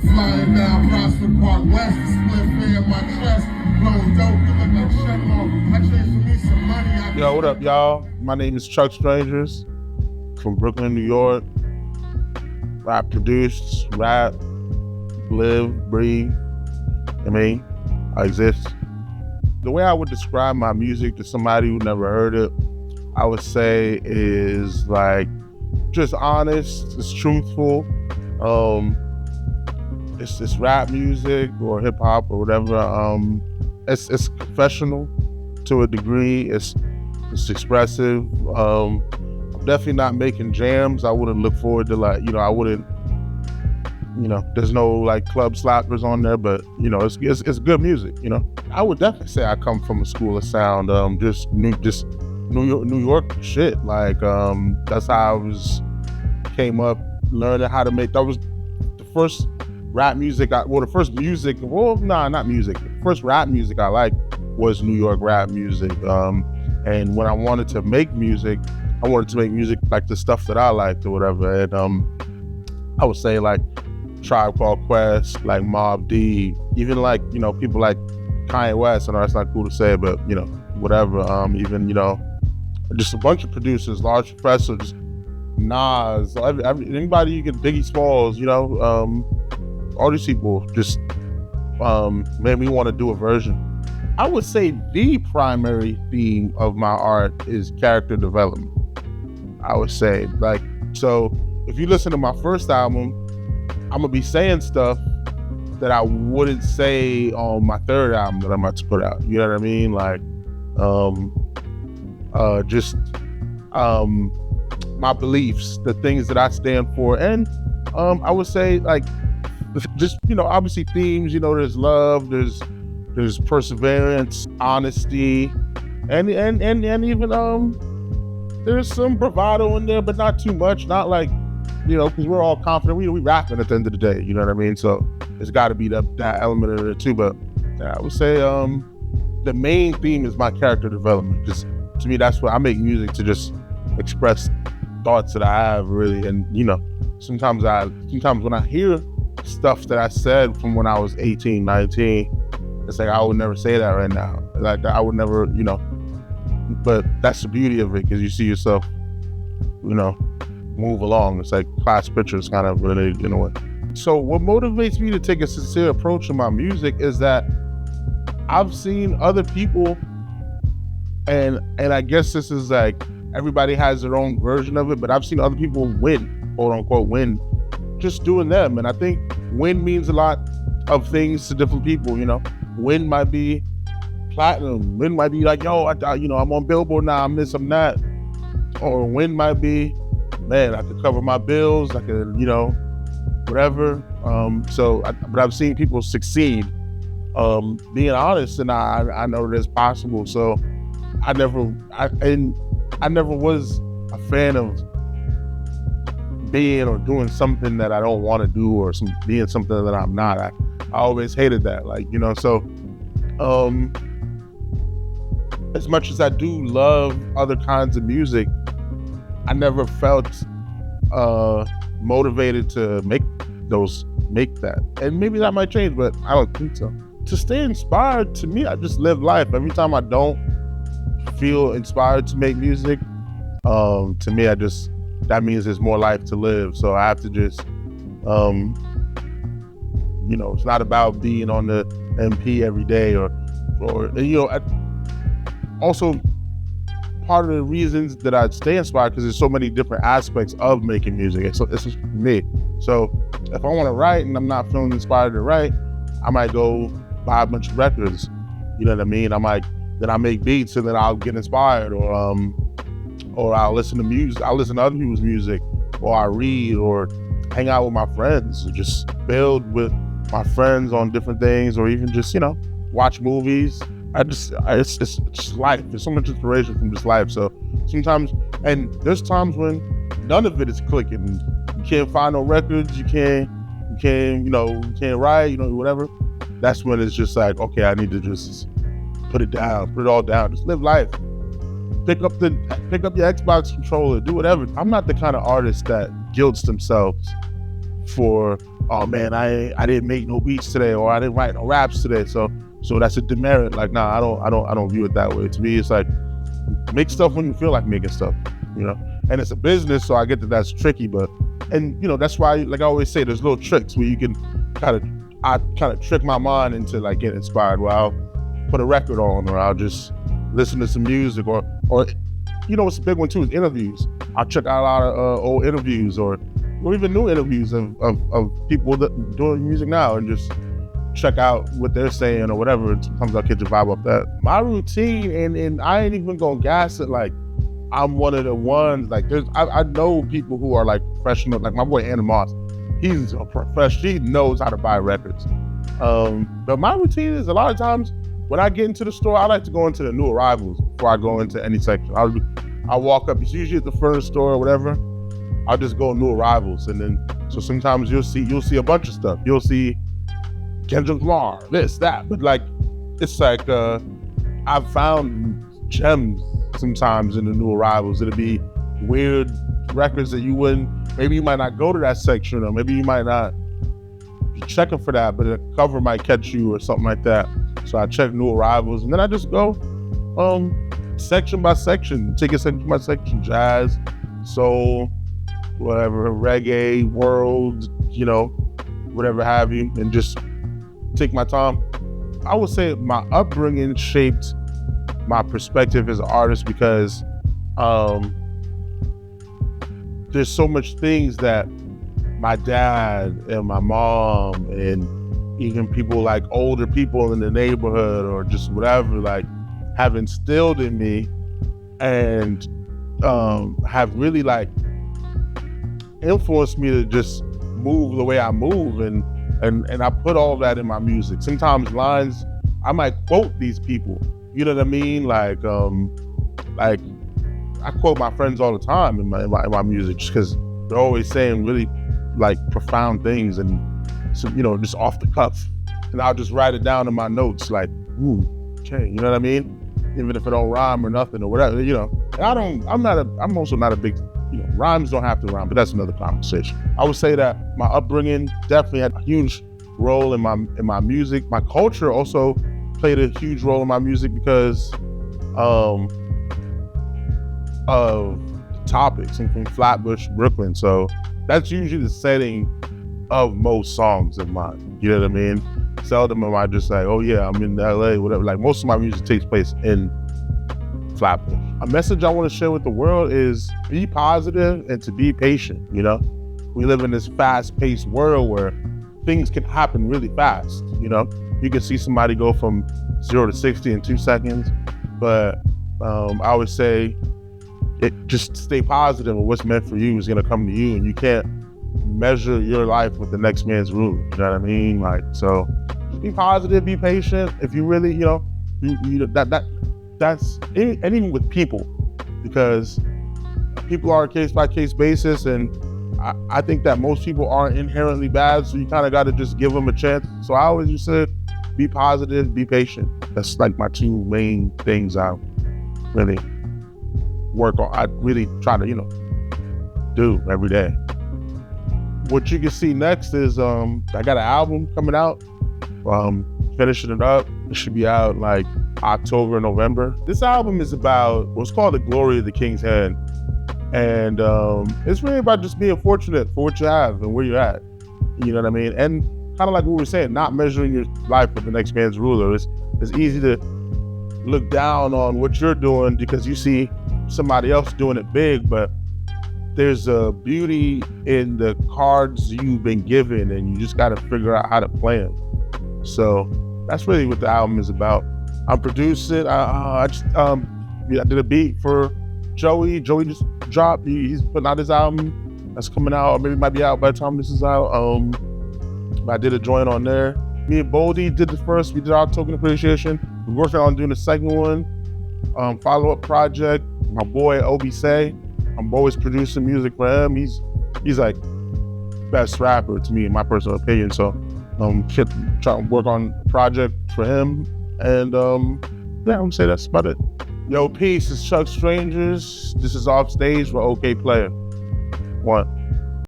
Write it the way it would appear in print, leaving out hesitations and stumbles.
Flying down Prospect Park West, split fan my chest, blowing dope, you look like Shenmue. I chased for me some money. Yo, what up, y'all? My name is Chuck Strangers from Brooklyn, New York. Rap produced, rap, live, breathe. I exist. The way I would describe my music to somebody who never heard it, I would say is like just honest, it's truthful. It's rap music or hip hop or whatever. It's professional to a degree. It's expressive. I'm definitely not making jams. I wouldn't look forward to I wouldn't. There's no like club slappers on there, but it's good music. I would definitely say I come from a school of sound. Just New York shit. Like that's how came up learning how to make. That was the first rap music. The first rap music I liked was New York rap music. And when I wanted to make music, I wanted to make music like the stuff that I liked or whatever. And I would say like Tribe Called Quest, like Mobb Deep, even like people like Kanye West. I know that's not cool to say, but whatever. Even just a bunch of producers, Large Professor, just Nas, anybody you can, Biggie Smalls, all these people just made me want to do a version. I would say the primary theme of my art is character development. I would say, so if you listen to my first album, I'm gonna be saying stuff that I wouldn't say on my third album that I'm about to put out. You know what I mean? Like, my beliefs, the things that I stand for, and I would say like, just obviously themes. There's love, there's perseverance, honesty, and even there's some bravado in there, but not too much. Not like because we're all confident. We rapping at the end of the day. You know what I mean? So it's got to be that element of it too. But I would say the main theme is my character development. Just to me, that's what I make music to just express thoughts that I have, really. And sometimes when I hear stuff that I said from when I was 18, 19, it's like I would never say that right now. Like I would never, but that's the beauty of it, because you see yourself, move along. It's like class pictures kind of related in a way. So what motivates me to take a sincere approach to my music is that I've seen other people, and I guess this is like, everybody has their own version of it, but I've seen other people win, quote unquote win, just doing them. And I think win means a lot of things to different people. Win might be platinum. Win might be like, yo, I'm on Billboard now, I'm this, I'm that. Or win might be, man, I could cover my bills, I could, whatever. But I've seen people succeed, being honest, and I know that it's possible. So I never was a fan of being or doing something that I don't want to do, or being something that I'm not. I always hated that, so as much as I do love other kinds of music, I never felt motivated to make that. And maybe that might change, but I don't think so. To stay inspired, to me, I just live life. Every time I don't feel inspired to make music, to me, that means there's more life to live. So I have to just, it's not about being on the MP every day or also part of the reasons that I stay inspired, because there's so many different aspects of making music. It's just me. So if I want to write and I'm not feeling inspired to write, I might go buy a bunch of records. You know what I mean? Then I make beats and then I'll get inspired, or I'll listen to music. I'll listen to other people's music, or I read, or hang out with my friends, or just build with my friends on different things, or even just watch movies. It's just life. There's so much inspiration from this life. So sometimes, and there's times when none of it is clicking. You can't find no records. You can't write. Whatever. That's when it's just like, okay, I need to just put it all down. Just live life. Pick up your Xbox controller. Do whatever. I'm not the kind of artist that guilts themselves for, oh man, I didn't make no beats today, or I didn't write no raps today, so that's a demerit. Like, nah, I don't view it that way. To me, it's like, make stuff when you feel like making stuff, you know. And it's a business, so I get that that's tricky, but, and you know, that's why, like I always say, there's little tricks where you can I kind of trick my mind into like getting inspired. Where I'll put a record on, or I'll just listen to some music, or you know what's a big one too is interviews. I'll check out a lot of old interviews, or even new interviews of people that doing music now, and just check out what they're saying or whatever. And sometimes I'll catch a vibe off that. My routine, and I ain't even gonna gas it like I'm one of the ones, like I know people who are like professional, like my boy Anna Moss. He's a professional, he knows how to buy records. But my routine is a lot of times when I get into the store, I like to go into the new arrivals before I go into any section. I'll walk up, it's usually at the furniture store or whatever. I'll just go new arrivals, and then so sometimes you'll see a bunch of stuff. You'll see Kendrick Lamar, this, that, but like it's like I've found gems sometimes in the new arrivals. It'll be weird records that maybe you might not go to that section, or maybe you might not be checking for that, but a cover might catch you or something like that. So I check new arrivals, and then I just go section by section, take it section by section, jazz, soul, whatever, reggae, world, you know, whatever have you, and just take my time. I would say my upbringing shaped my perspective as an artist, because there's so much things that my dad and my mom and even people like older people in the neighborhood or just whatever, like, have instilled in me, and have really like influenced me to just move the way I move, and I put all that in my music. Sometimes lines I might quote these people, you know what I mean? Like I quote my friends all the time in my music, just because they're always saying really like profound things, and so, you know, just off the cuff, and I'll just write it down in my notes, like, ooh, okay, you know what I mean? Even if it don't rhyme or nothing or whatever, you know. And I'm also not a big, you know, rhymes don't have to rhyme, but that's another conversation. I would say that my upbringing definitely had a huge role in my music. My culture also played a huge role in my music because of topics. I'm from Flatbush, Brooklyn, so that's usually the setting of most songs of mine. You know what I mean? Seldom am I just like, oh yeah, I'm in LA, whatever. Like, most of my music takes place in Flatbush. A message I want to share with the world is be positive and to be patient, you know? We live in this fast-paced world where things can happen really fast, you know? You can see somebody go from 0 to 60 in 2 seconds, but I always say, just stay positive, and what's meant for you is gonna come to you, and you can't measure your life with the next man's ruler, you know what I mean? Like, so be positive, be patient. If you really, you know, that's, and even with people, because people are a case-by-case basis, and I think that most people aren't inherently bad, so you kind of got to just give them a chance. So I always just said, be positive, be patient. That's like my two main things I really work on. I really try to, you know, do every day. What you can see next is I got an album coming out. Finishing it up. It should be out like October, November. This album is about what's called the glory of the King's Head. And it's really about just being fortunate for what you have and where you're at. You know what I mean? And kind of like what we were saying, not measuring your life with the next man's ruler. It's easy to look down on what you're doing because you see somebody else doing it big, but there's a beauty in the cards you've been given, and you just got to figure out how to play them. So that's really what the album is about. I'm producing. I did a beat for Joey. Joey just dropped. He's putting out his album that's coming out, or maybe it might be out by the time this is out. I did a joint on there. Me and Boldy did the first. We did our token appreciation. We're working on doing the second one. Follow-up project. My boy Obise. I'm always producing music for him. He's like best rapper to me, in my personal opinion. So trying to work on a project for him. And yeah, I'm gonna say that's about it. Yo, peace. It's Chuck Strangers. This is Offstage for Okayplayer. 1.